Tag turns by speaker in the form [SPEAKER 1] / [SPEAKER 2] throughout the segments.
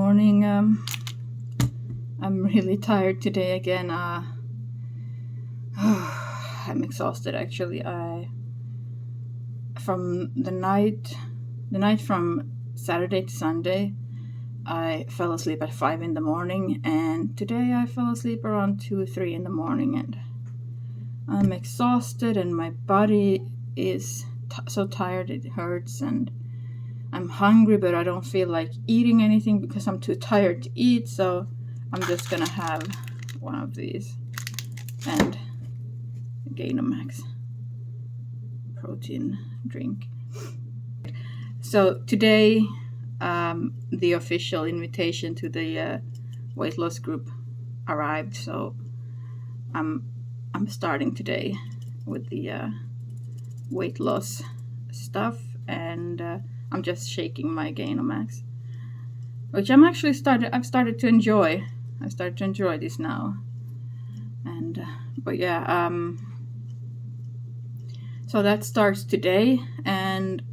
[SPEAKER 1] morning. I'm really tired today again. I'm exhausted actually. From the night from Saturday to Sunday, I fell asleep at 5 in the morning, and today I fell asleep around 2-3 in the morning, and I'm exhausted, and my body is so tired it hurts, and I'm hungry, but I don't feel like eating anything because I'm too tired to eat, so I'm just gonna have one of these and Gainomax protein drink. So today, the official invitation to the weight loss group arrived, so I'm starting today with the weight loss stuff, and I'm just shaking my Gainomax, which I've started to enjoy. I started to enjoy this now, and but yeah, so that starts today, and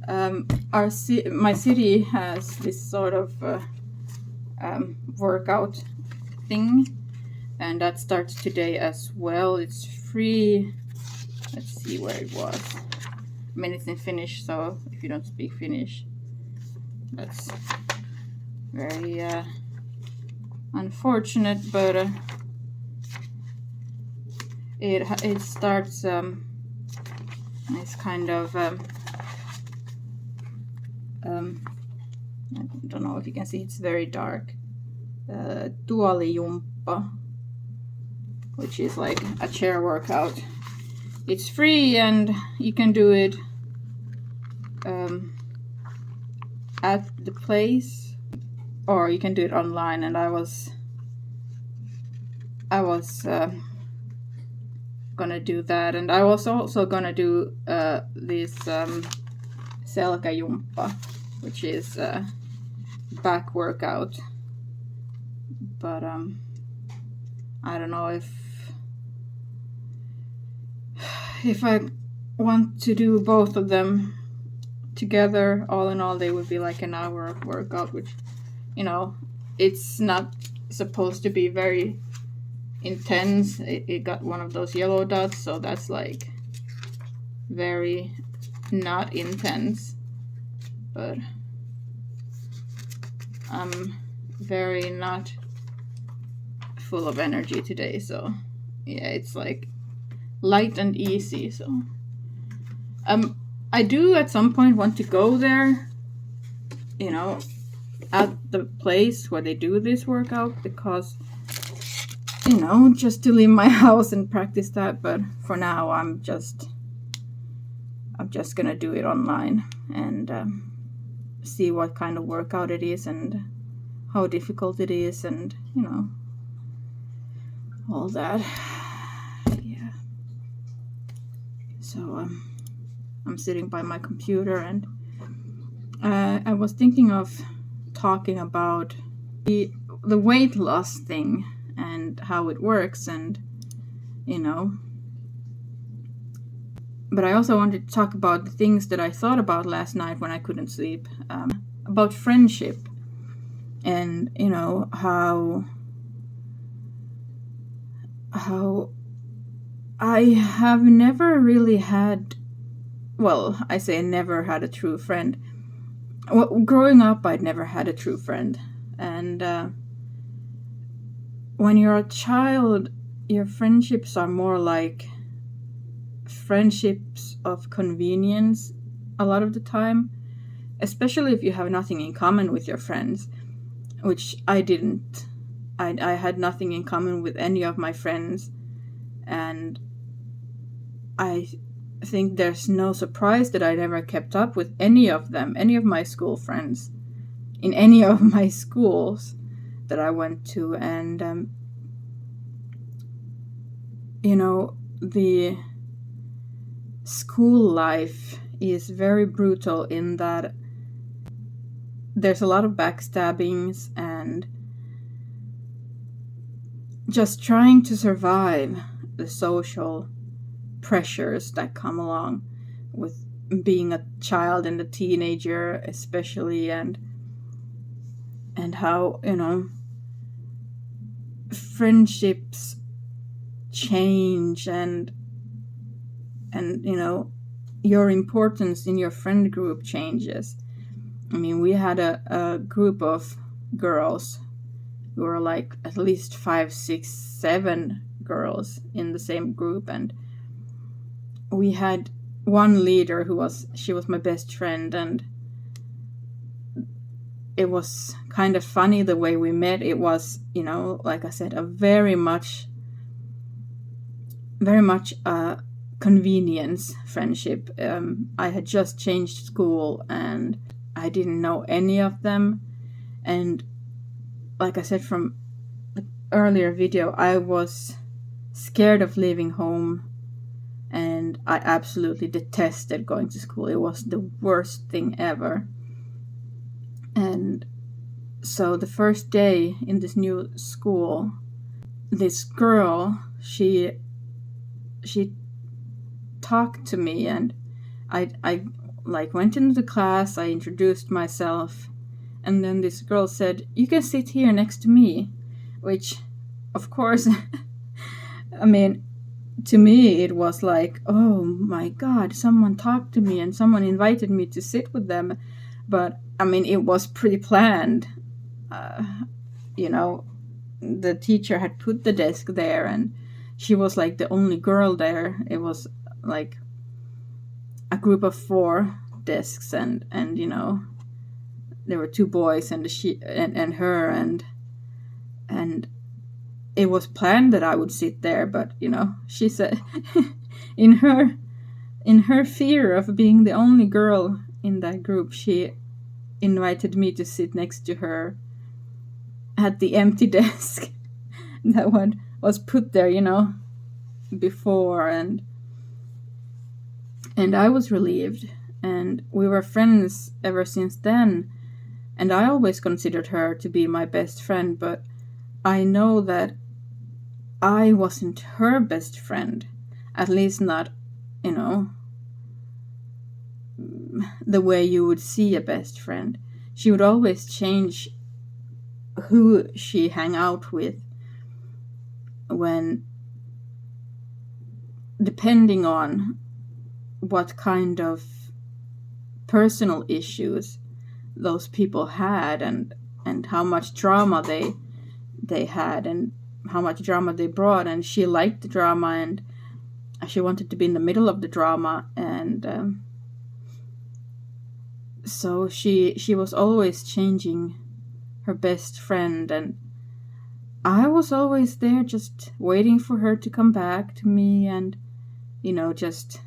[SPEAKER 1] my city has this sort of workout thing, and that starts today as well. It's free. Let's see where it was. I mean, it's in Finnish, so if you don't speak Finnish, that's very unfortunate, but it starts it's kind of I don't know if you can see, it's very dark. Tuolijumppa, which is like a chair workout. It's free, and you can do it at the place, or you can do it online. And I was gonna do that, and I was also gonna do this selkäjumppa, which is back workout, but I don't know if I want to do both of them together. All in all, they would be like an hour of workout, which, you know, it's not supposed to be very intense. It got one of those yellow dots, so that's like very not intense, but I'm very not full of energy today, so yeah, it's like light and easy. So I do at some point want to go there, you know, at the place where they do this workout, because, you know, just to leave my house and practice that. But for now, I'm just gonna do it online and see what kind of workout it is and how difficult it is, and, you know, all that. Yeah. So I'm sitting by my computer, and I was thinking of talking about the weight loss thing and how it works, and, you know, but I also wanted to talk about the things that I thought about last night when I couldn't sleep, about friendship, and, you know, how I have never really had, well, I say never had a true friend. Well, growing up, I'd never had a true friend, and when you're a child, your friendships are more like friendships of convenience a lot of the time, especially if you have nothing in common with your friends, which I didn't. I had nothing in common with any of my friends, and I think there's no surprise that I never kept up with any of them, any of my school friends, in any of my schools that I went to. And you know, the school life is very brutal in that there's a lot of backstabbings and just trying to survive the social pressures that come along with being a child and a teenager especially, and and how, friendships change, and your importance in your friend group changes. I mean, we had a group of girls who were like at least 5, 6, 7 girls in the same group, and we had one leader she was my best friend, and it was kind of funny the way we met. It was, like I said, a very much a convenience friendship. I had just changed school and I didn't know any of them, and like I said from the earlier video, I was scared of leaving home, and I absolutely detested going to school. It was the worst thing ever. And so the first day in this new school, this girl, she talked to me, and I like went into the class, I introduced myself, and then this girl said, "You can sit here next to me," which, of course, I mean, to me it was like, oh my god, someone talked to me and someone invited me to sit with them. But I mean, it was pretty planned. The teacher had put the desk there, and she was like the only girl there. It was like a group of 4 desks, and there were 2 boys and her, and it was planned that I would sit there. But she said in her fear of being the only girl in that group, she invited me to sit next to her at the empty desk that one was put there, before, and I was relieved, and we were friends ever since then, and I always considered her to be my best friend. But I know that I wasn't her best friend, at least not, the way you would see a best friend. She would always change who she hang out with, depending on what kind of personal issues those people had, and how much drama they had, and how much drama they brought. And she liked the drama, and she wanted to be in the middle of the drama, and so she was always changing her best friend, and I was always there just waiting for her to come back to me, and just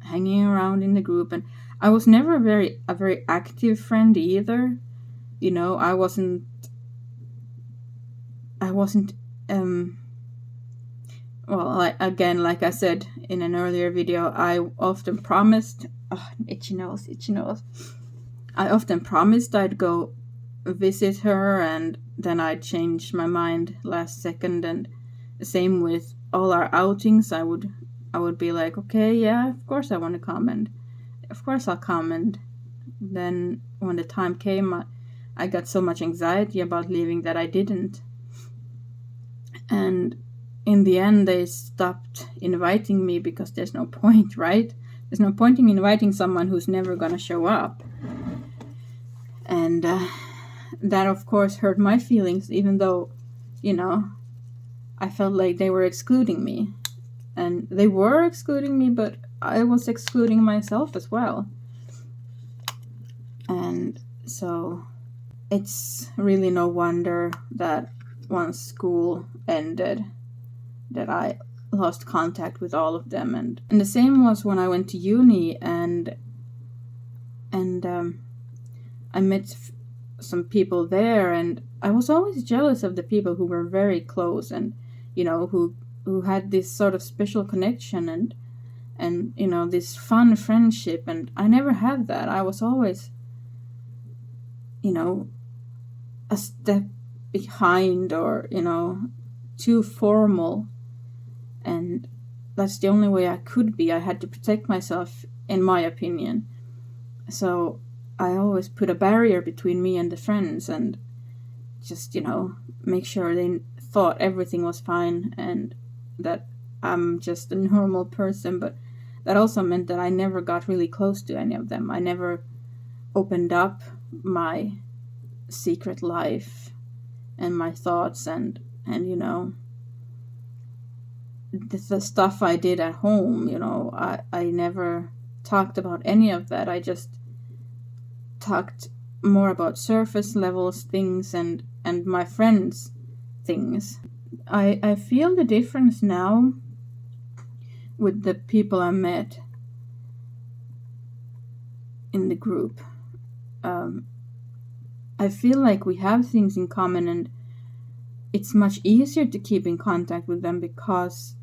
[SPEAKER 1] hanging around in the group. And I was never a very active friend either. I wasn't like I said in an earlier video, I often promised itchy nose. I often promised I'd go visit her, and then I'd change my mind last second. And the same with all our outings. I would be like, okay, yeah, of course I want to come, and of course I'll come. And then when the time came, I got so much anxiety about leaving that I didn't. And in the end, they stopped inviting me, because there's no point, right? There's no point in inviting someone who's never gonna show up. And that, of course, hurt my feelings, even though, I felt like they were excluding me. And they were excluding me, but I was excluding myself as well. And so it's really no wonder that once school ended, that I lost contact with all of them. And the same was when I went to uni, and I met some people there, and I was always jealous of the people who were very close, and who had this sort of special connection, and this fun friendship. And I never had that. I was always a step behind, or too formal, and that's the only way I could be. I had to protect myself, in my opinion. So I always put a barrier between me and the friends, and just, make sure they thought everything was fine and that I'm just a normal person. But that also meant that I never got really close to any of them. I never opened up my secret life and my thoughts and the stuff I did at home. I never talked about any of that. I just talked more about surface levels things and my friends' things. I feel the difference now with the people I met in the group. I feel like we have things in common, and it's much easier to keep in contact with them because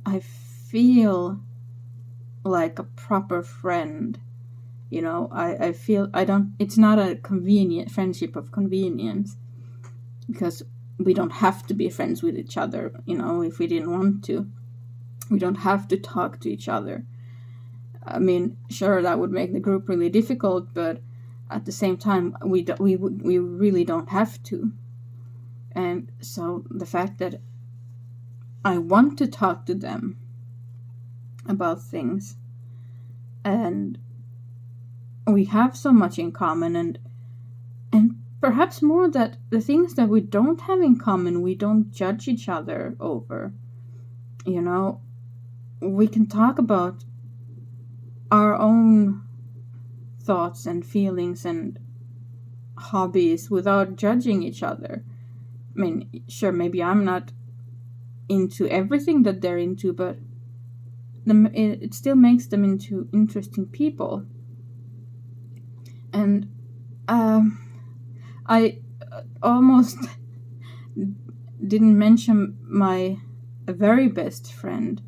[SPEAKER 1] I feel like a proper friend. I feel it's not a convenient friendship of convenience, because we don't have to be friends with each other, if we didn't want to. We don't have to talk to each other. I mean, sure, that would make the group really difficult, but at the same time, we really don't have to. And so the fact that I want to talk to them about things, and we have so much in common, and perhaps more that the things that we don't have in common, we don't judge each other over. We can talk about our own thoughts and feelings and hobbies without judging each other. I mean, sure, maybe I'm not into everything that they're into, but it still makes them into interesting people. And I almost didn't mention my very best friend,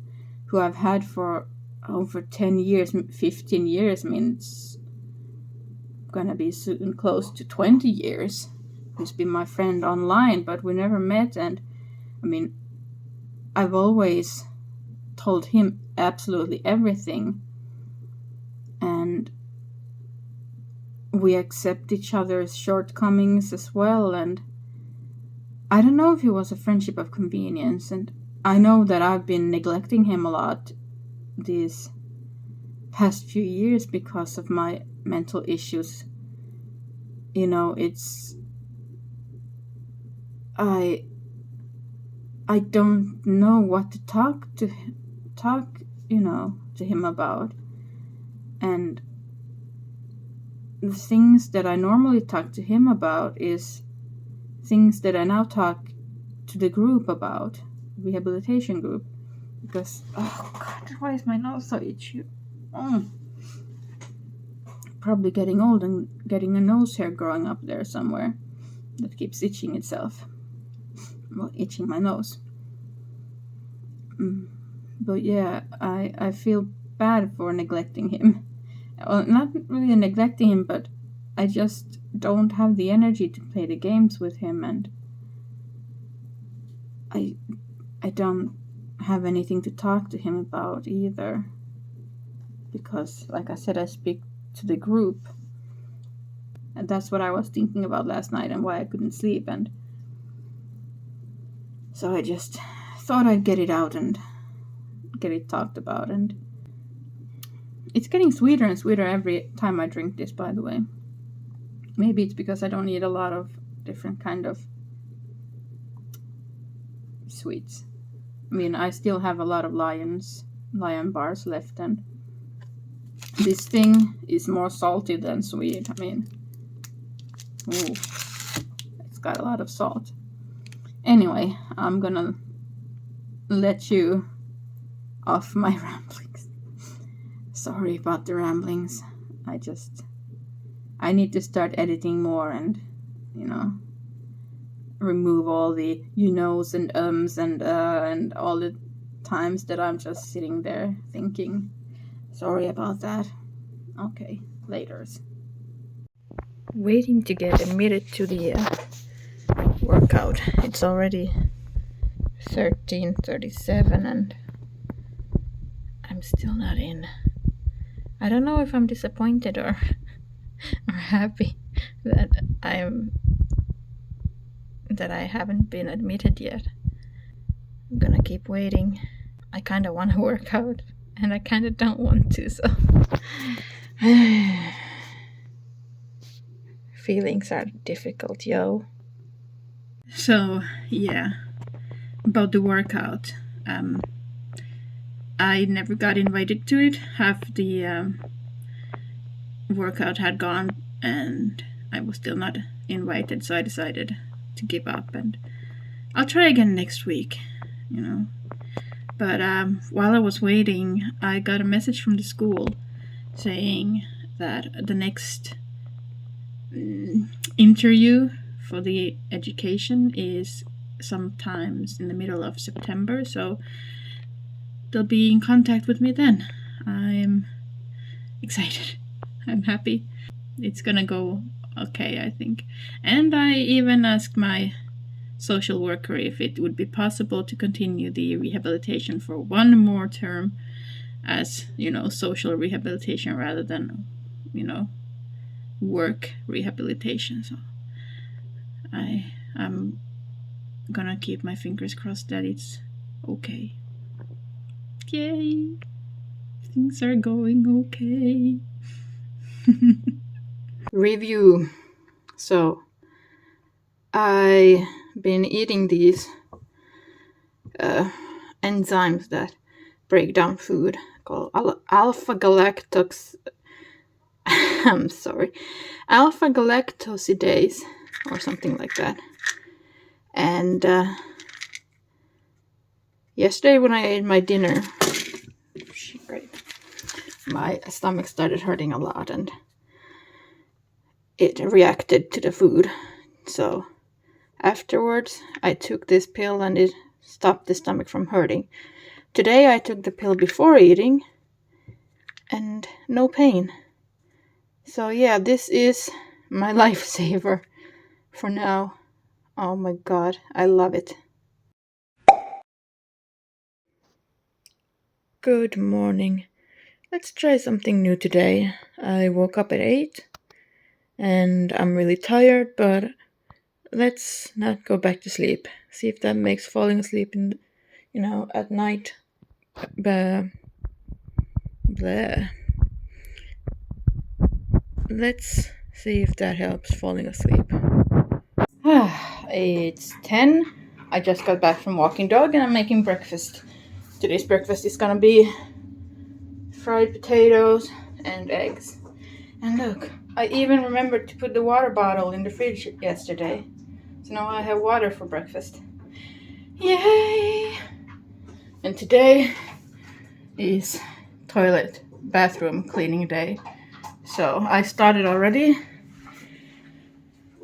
[SPEAKER 1] who I've had for over 10 years, 15 years. I mean, it's gonna be soon close to 20 years, who's been my friend online, but we never met. And I mean, I've always told him absolutely everything, and we accept each other's shortcomings as well. And I don't know if it was a friendship of convenience, and I know that I've been neglecting him a lot these past few years because of my mental issues. I don't know what to talk to him about. And the things that I normally talk to him about is things that I now talk to the group about, rehabilitation group, because, oh God, why is my nose so itchy? Probably getting old and getting a nose hair growing up there somewhere that keeps itching itself. Well, itching my nose. But yeah, I feel bad for neglecting him. Well, not really neglecting him, but I just don't have the energy to play the games with him, and I don't have anything to talk to him about either, because, like I said, I speak to the group, and that's what I was thinking about last night and why I couldn't sleep. And so I just thought I'd get it out and get it talked about. And it's getting sweeter and sweeter every time I drink this, by the way. Maybe it's because I don't need a lot of different kind of sweets. I mean, I still have a lot of lion bars left, and this thing is more salty than sweet. I mean, ooh, it's got a lot of salt. Anyway, I'm gonna let you off my ramblings. Sorry about the ramblings. I need to start editing more and, remove all the you-knows and ums and all the times that I'm just sitting there thinking. Sorry about that. Okay, laters. Waiting to get admitted to the workout. It's already 13:37 and I'm still not in. I don't know if I'm disappointed or or happy that I haven't been admitted yet. I'm gonna keep waiting. I kind of want to work out, and I kind of don't want to, so feelings are difficult, yo. So yeah, about the workout. I never got invited to it. Half the workout had gone, and I was still not invited, so I decided to give up, and I'll try again next week, you know. But while I was waiting, I got a message from the school saying that the next interview for the education is sometimes in the middle of September, so they'll be in contact with me then. I'm excited. I'm happy. It's gonna go okay, I think. And I even asked my social worker if it would be possible to continue the rehabilitation for one more term as, social rehabilitation rather than, work rehabilitation. So I'm gonna keep my fingers crossed that it's okay. Yay! Things are going okay. Review. So I've been eating these enzymes that break down food called alpha galactose. I'm sorry, alpha galactosidase or something like that. And yesterday when I ate my dinner, my stomach started hurting a lot, and it reacted to the food. So afterwards, I took this pill, and it stopped the stomach from hurting. Today, I took the pill before eating, and no pain. So yeah, this is my lifesaver for now. Oh my god, I love it. Good morning. Let's try something new today. I woke up at 8 and I'm really tired, but let's not go back to sleep. See if that makes falling asleep at night. Blah. Let's see if that helps falling asleep. It's 10. I just got back from walking dog and I'm making breakfast. Today's breakfast is gonna be fried potatoes and eggs. And look, I even remembered to put the water bottle in the fridge yesterday. So now I have water for breakfast. Yay! And today is bathroom cleaning day. So I started already.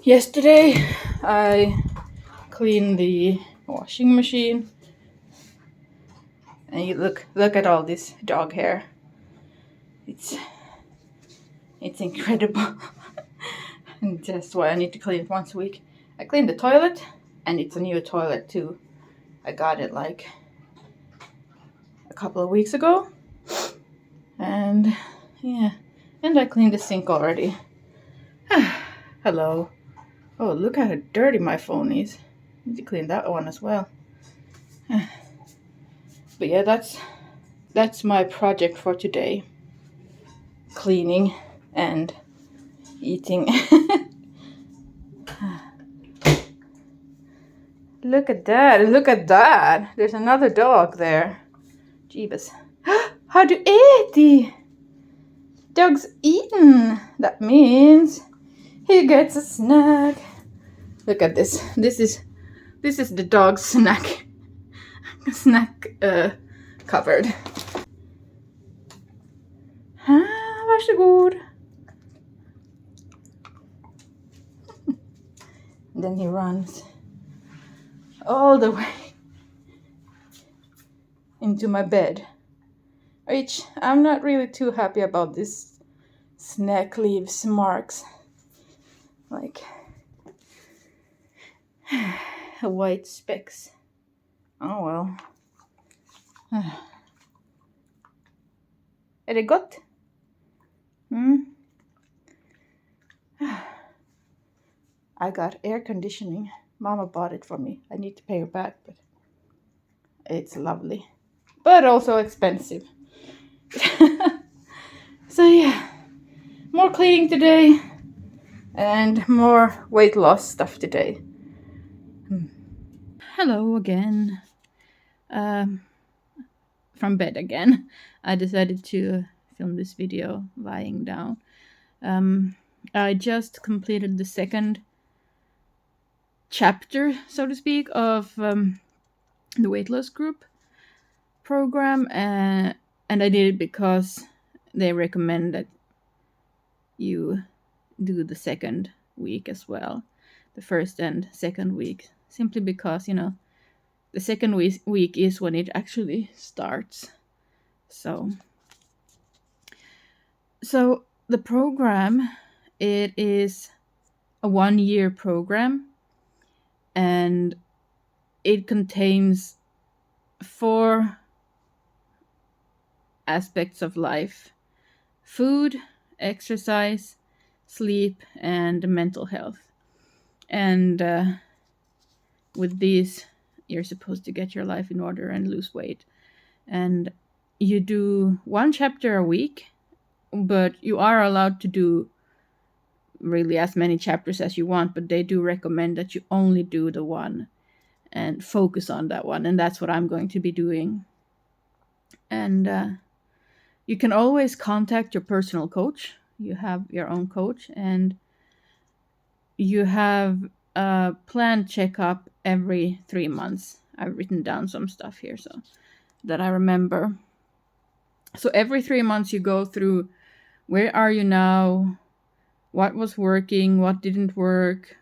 [SPEAKER 1] Yesterday I cleaned the washing machine. And you look at all this dog hair. It's incredible. And that's why I need to clean it once a week. I cleaned the toilet, and it's a new toilet too. I got it like a couple of weeks ago. And yeah, and I cleaned the sink already. Hello. Oh, look how dirty my phone is. I need to clean that one as well. But yeah, that's my project for today. Cleaning and eating. Look at that. There's another dog there. Jeebus. How do Eddie? Dog's eaten. That means he gets a snack. Look at this. This is the dog's snack cupboard. Varsågod. Then he runs all the way into my bed, which I'm not really too happy about. This snack leaves marks, like white specks. Oh well. Är det gott? I got air conditioning. Mama bought it for me. I need to pay her back, but it's lovely. But also expensive. So yeah, more cleaning today and more weight loss stuff today. Hello again. From bed again. I decided to film this video lying down. I just completed the second chapter, so to speak, of the weight loss group program, and I did it because they recommend that you do the second week as well, the first and second week, simply because the second week is when it actually starts. So the program, it is a 1-year program, and it contains 4 aspects of life: food, exercise, sleep, and mental health. And with these, you're supposed to get your life in order and lose weight. And you do 1 chapter a week, but you are allowed to do really as many chapters as you want, but they do recommend that you only do the one and focus on that one. And that's what I'm going to be doing. And you can always contact your personal coach. You have your own coach, and you have a planned checkup every 3 months. I've written down some stuff here so that I remember. So every 3 months you go through, where are you now? What was working? What didn't work?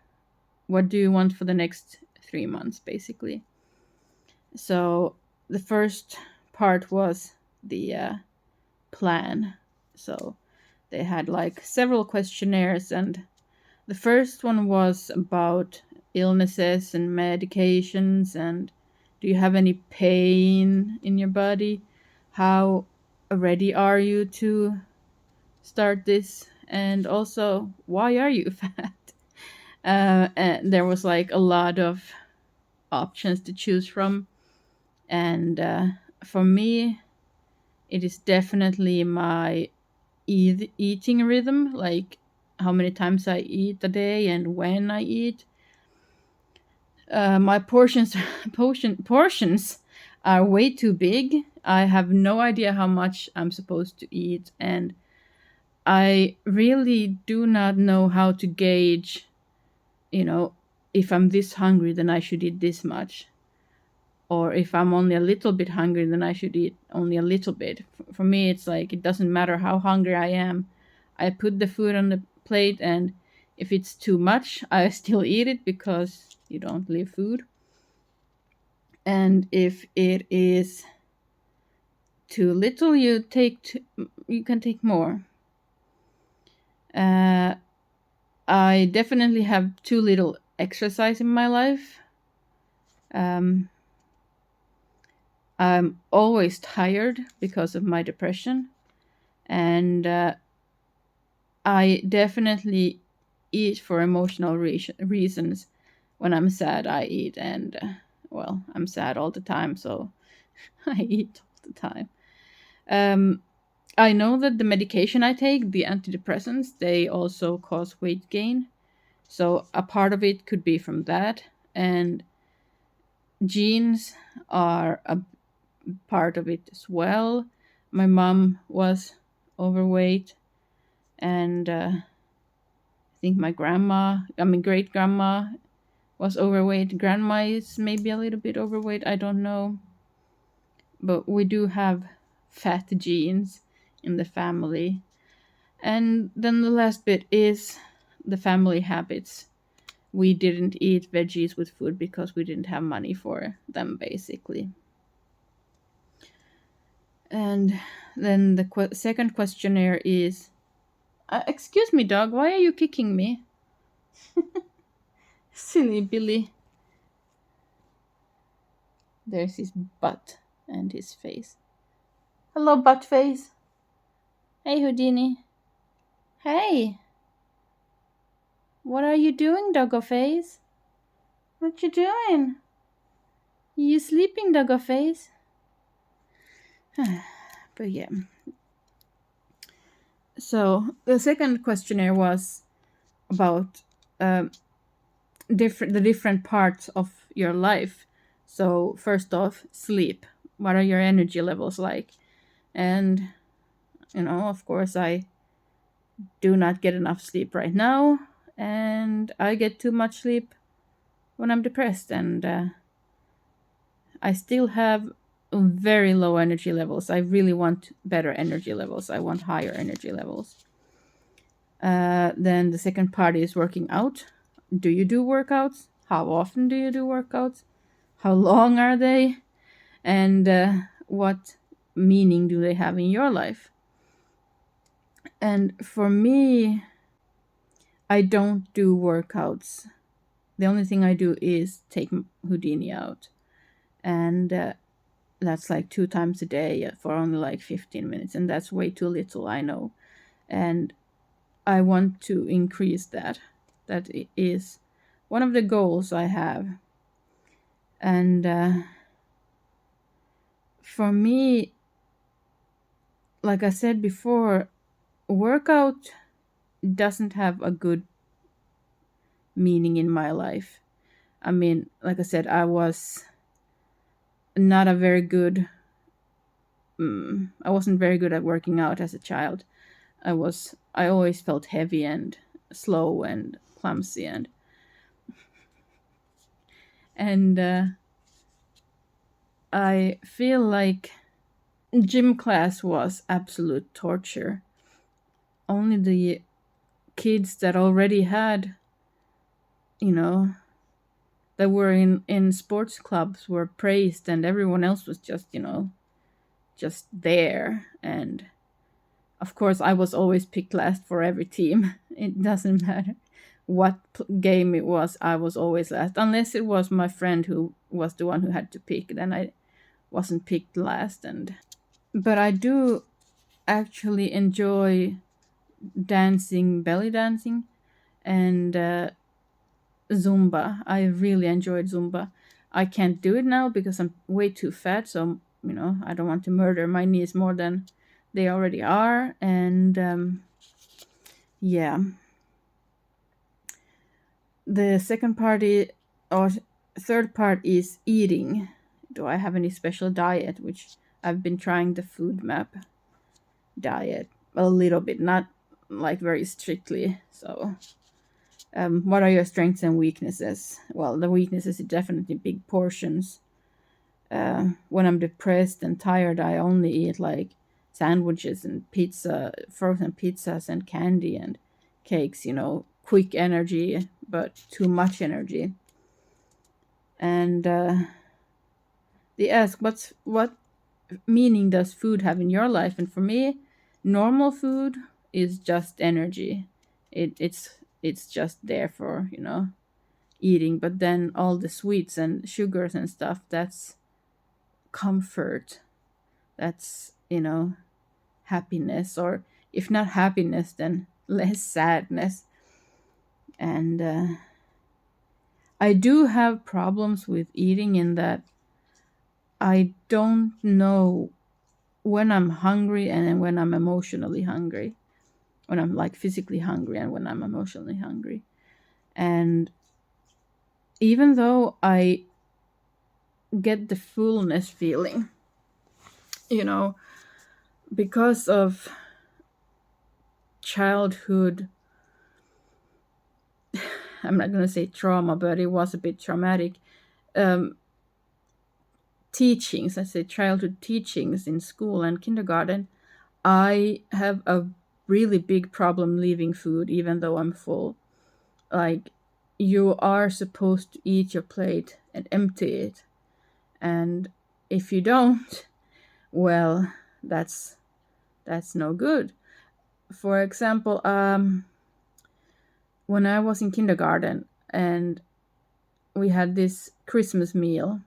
[SPEAKER 1] What do you want for the next 3 months, basically? So the first part was the plan. So they had like several questionnaires, and the first one was about illnesses and medications, and do you have any pain in your body? How ready are you to start this? And also, why are you fat? And there was like a lot of options to choose from. And for me, it is definitely my eating rhythm, like how many times I eat a day and when I eat. My portions are way too big. I have no idea how much I'm supposed to eat, and I really do not know how to gauge, if I'm this hungry, then I should eat this much. Or if I'm only a little bit hungry, then I should eat only a little bit. For me, it's like it doesn't matter how hungry I am. I put the food on the plate, and if it's too much, I still eat it because you don't leave food. And if it is too little, you can take more. I definitely have too little exercise in my life. I'm always tired because of my depression, and I definitely eat for emotional reasons. When I'm sad, I eat, and I'm sad all the time, so I eat all the time. I know that the medication I take, the antidepressants, they also cause weight gain. So a part of it could be from that, and genes are a part of it as well. My mom was overweight, and I think my great grandma was overweight. Grandma is maybe a little bit overweight, I don't know. But we do have fat genes in the family. And then the last bit is the family habits. We didn't eat veggies with food because we didn't have money for them, basically. And then the second questionnaire is, excuse me, dog, why are you kicking me? Silly Billy. There's his butt and his face. Hello, butt face. Hey, Houdini. Hey. What are you doing, doggo face? What you doing? You sleeping, doggo face? But yeah. So the second questionnaire was about the different parts of your life. So first off, sleep. What are your energy levels like? And of course, I do not get enough sleep right now, and I get too much sleep when I'm depressed, and I still have very low energy levels. I really want better energy levels. I want higher energy levels. Then the second part is working out. Do you do workouts? How often do you do workouts? How long are they? And what meaning do they have in your life? And for me, I don't do workouts. The only thing I do is take Houdini out. And that's like 2 times a day for only like 15 minutes. And that's way too little, I know. And I want to increase that. That is one of the goals I have. And for me, like I said before, workout doesn't have a good meaning in my life. I mean, like I said, I was not a very good. I wasn't very good at working out as a child. I always felt heavy and slow and clumsy and I feel like gym class was absolute torture. Only the kids that already had, you know, that were in sports clubs were praised, and everyone else was just, just there. And of course, I was always picked last for every team. It doesn't matter what game it was, I was always last. Unless it was my friend who was the one who had to pick, then I wasn't picked last. But I do actually enjoy dancing, belly dancing, and Zumba. I really enjoyed Zumba. I can't do it now because I'm way too fat, so I don't want to murder my knees more than they already are. And yeah, the second part or third part is eating. Do I have any special diet? Which I've been trying the food map diet a little bit, not like very strictly. So what are your strengths and weaknesses? Well, the weaknesses is definitely big portions. When I'm depressed and tired, I only eat like sandwiches and pizza, frozen pizzas and candy and cakes, quick energy, but too much energy. And they ask, what meaning does food have in your life? And for me, normal food is just energy. It's just there for, eating. But then all the sweets and sugars and stuff, that's comfort. That's, happiness, or if not happiness, then less sadness. And I do have problems with eating in that I don't know when I'm hungry and when I'm emotionally hungry, when I'm like physically hungry and when I'm emotionally hungry. And even though I get the fullness feeling, because of childhood, I'm not going to say trauma, but it was a bit traumatic. Teachings, I say childhood teachings in school and kindergarten, I have a really big problem leaving food even though I'm full. Like, you are supposed to eat your plate and empty it. And if you don't, well, that's no good. For example, when I was in kindergarten and we had this Christmas meal,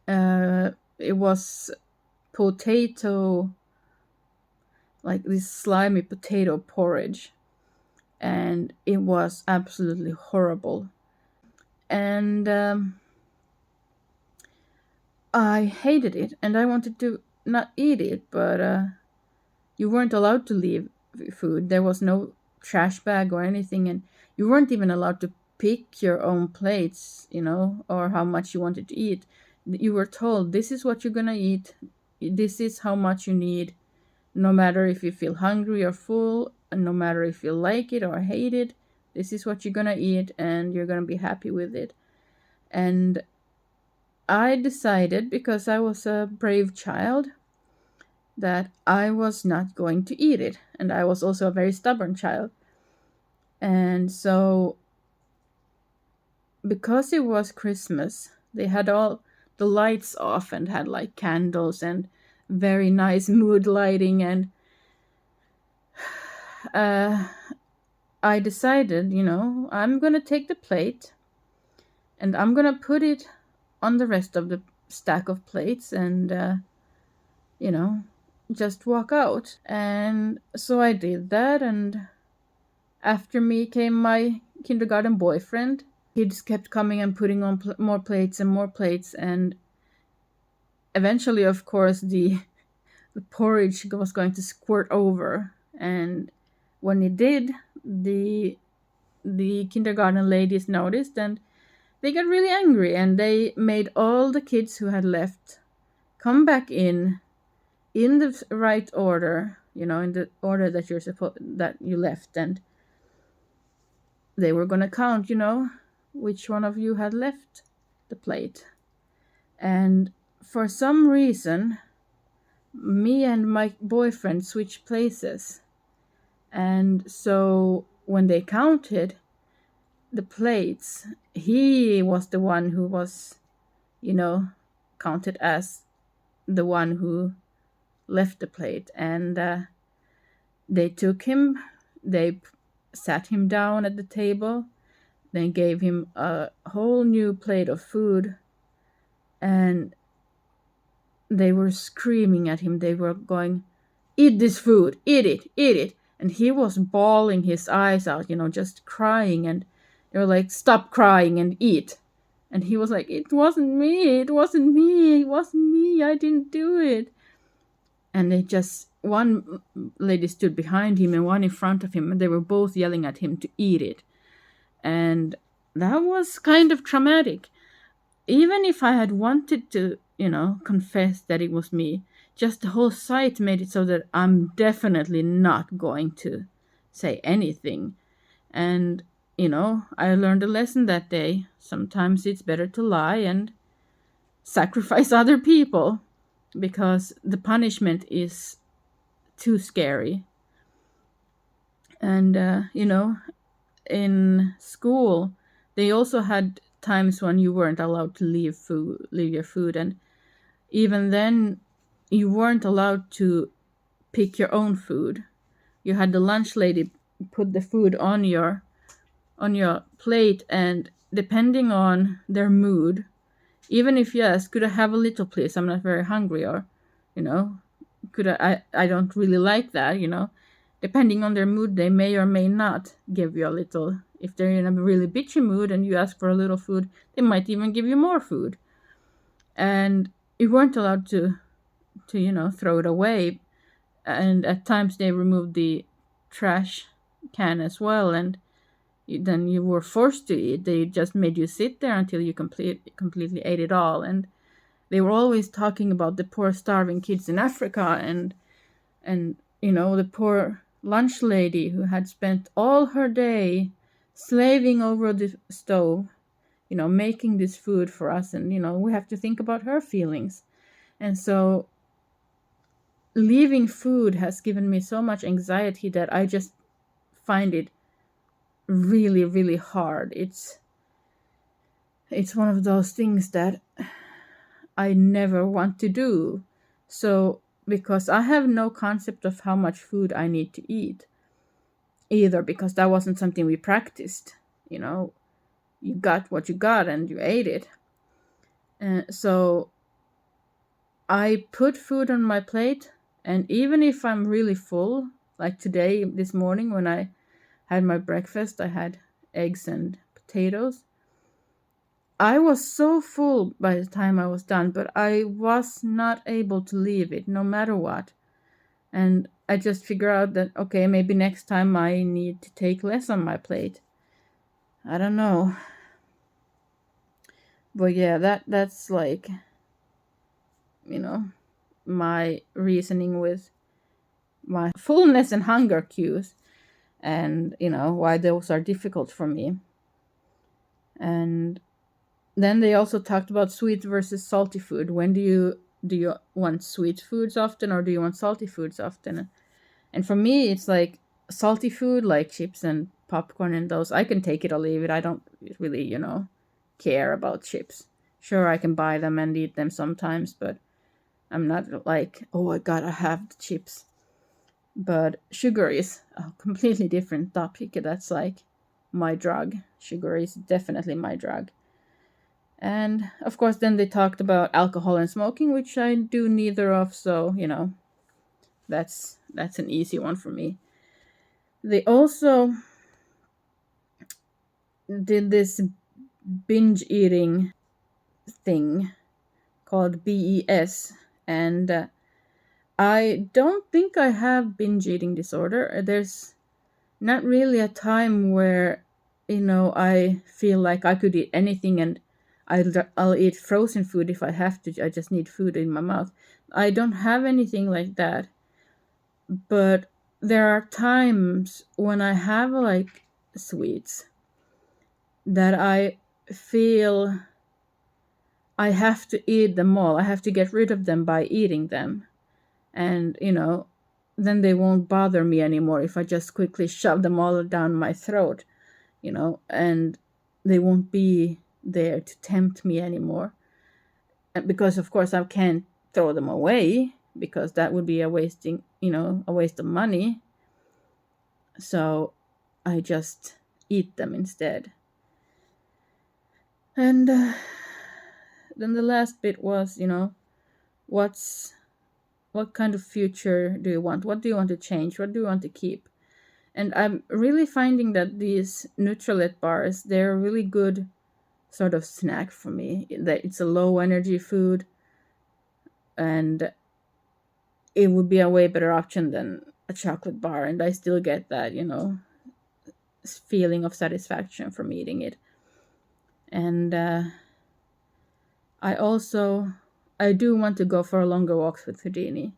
[SPEAKER 1] it was potato, like this slimy potato porridge. and it was absolutely horrible. And I hated it, and I wanted to not eat it, but you weren't allowed to leave food. There was no trash bag or anything, and you weren't even allowed to pick your own plates, or how much you wanted to eat. You were told, this is what you're gonna eat, this is how much you need, no matter if you feel hungry or full, and no matter if you like it or hate it, this is what you're gonna eat, and you're gonna be happy with it. And I decided, because I was a brave child, that I was not going to eat it. And I was also a very stubborn child. And so, because it was Christmas, they had all the lights off and had like candles and very nice mood lighting. And I decided, I'm going to take the plate and I'm going to put it on the rest of the stack of plates and, just walk out. And so I did that, and after me came my kindergarten boyfriend. Kids kept coming and putting on more plates and more plates, and eventually, of course, the porridge was going to squirt over. And when it did, the kindergarten ladies noticed, and they got really angry, and they made all the kids who had left come back in the right order, in the order that that you left, and they were going to count, which one of you had left the plate. And for some reason, me and my boyfriend switched places. And so when they counted the plates, he was the one who was, counted as the one who left the plate. And they took him, they sat him down at the table, then gave him a whole new plate of food, and they were screaming at him. They were going, eat this food, eat it, eat it. And he was bawling his eyes out, just crying. And they were like, stop crying and eat. And he was like, it wasn't me, it wasn't me, it wasn't me, I didn't do it. And they just, one lady stood behind him and one in front of him, and they were both yelling at him to eat it. And that was kind of traumatic. Even if I had wanted to, confess that it was me, just the whole sight made it so that I'm definitely not going to say anything. And, I learned a lesson that day. Sometimes it's better to lie and sacrifice other people, because the punishment is too scary. And, in school, they also had times when you weren't allowed to leave your food, and even then you weren't allowed to pick your own food. You had the lunch lady put the food on your plate, and depending on their mood, even if you ask, could I have a little please, I'm not very hungry, or could I don't really like that, depending on their mood, they may or may not give you a little. If they're in a really bitchy mood and you ask for a little food, they might even give you more food. And you weren't allowed to throw it away. And at times they removed the trash can as well, and then you were forced to eat. They just made you sit there until you completely ate it all. And they were always talking about the poor starving kids in Africa, and the poor lunch lady who had spent all her day slaving over the stove, making this food for us, and we have to think about her feelings. And so leaving food has given me so much anxiety that I just find it really, really hard. It's one of those things that I never want to do. So, because I have no concept of how much food I need to eat either, because that wasn't something we practiced. You got what you got and you ate it. So I put food on my plate, and even if I'm really full, like today, this morning, when I had my breakfast. I had eggs and potatoes. I was so full by the time I was done, but I was not able to leave it no matter what. And I just figure out that, okay, maybe next time I need to take less on my plate. I don't know. But yeah, that's like, my reasoning with my fullness and hunger cues, and why those are difficult for me. And then they also talked about sweet versus salty food. When do you want sweet foods often, or do you want salty foods often? And for me, it's like salty food, like chips and popcorn and those. I can take it or leave it. I don't really, care about chips. Sure, I can buy them and eat them sometimes, but I'm not like, oh, I gotta have the chips. But sugar is a completely different topic. That's like my drug. Sugar is definitely my drug. And of course, then they talked about alcohol and smoking, which I do neither of. So that's an easy one for me. They also did this binge eating thing called BES, and I don't think I have binge eating disorder. There's not really a time where I feel like I could eat anything, and I'll eat frozen food if I have to. I just need food in my mouth. I don't have anything like that, but there are times when I have like sweets that I feel I have to eat them all. I have to get rid of them by eating them. And, then they won't bother me anymore if I just quickly shove them all down my throat, and they won't be there to tempt me anymore. And because, of course, I can't throw them away because that would be a waste of money. So I just eat them instead. And then the last bit was, what kind of future do you want? What do you want to change? What do you want to keep? And I'm really finding that these Nutrilett bars, they're a really good sort of snack for me. That it's a low energy food, and it would be a way better option than a chocolate bar. And I still get that, feeling of satisfaction from eating it. And I do want to go for longer walks with Houdini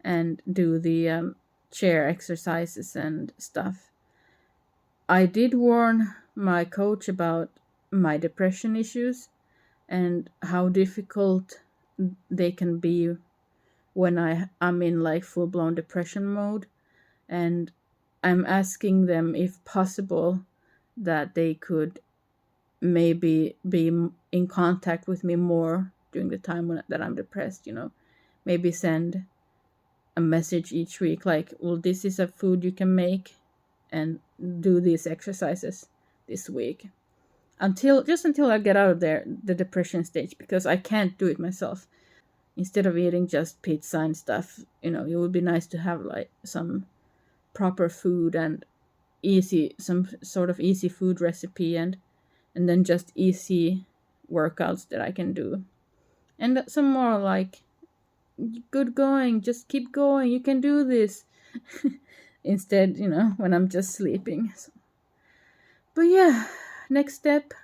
[SPEAKER 1] and do the chair exercises and stuff. I did warn my coach about my depression issues and how difficult they can be when I'm in like full-blown depression mode. And I'm asking them, if possible, that they could maybe be in contact with me more during the time that I'm depressed, maybe send a message each week like, well, this is a food you can make and do these exercises this week until I get out of the depression stage, because I can't do it myself. Instead of eating just pizza and stuff, it would be nice to have like some proper food and some sort of easy food recipe, and then just easy workouts that I can do, and some more like, good going, just keep going, you can do this. Instead, when I'm just sleeping. So. But yeah, next step,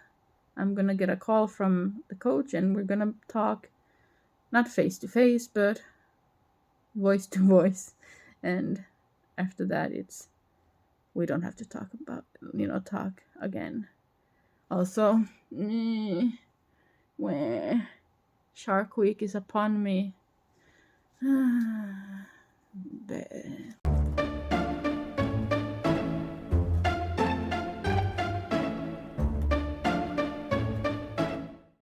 [SPEAKER 1] I'm gonna get a call from the coach and we're gonna talk, not face to face, but voice to voice. And after that, we don't have to talk again. Also, Shark Week is upon me.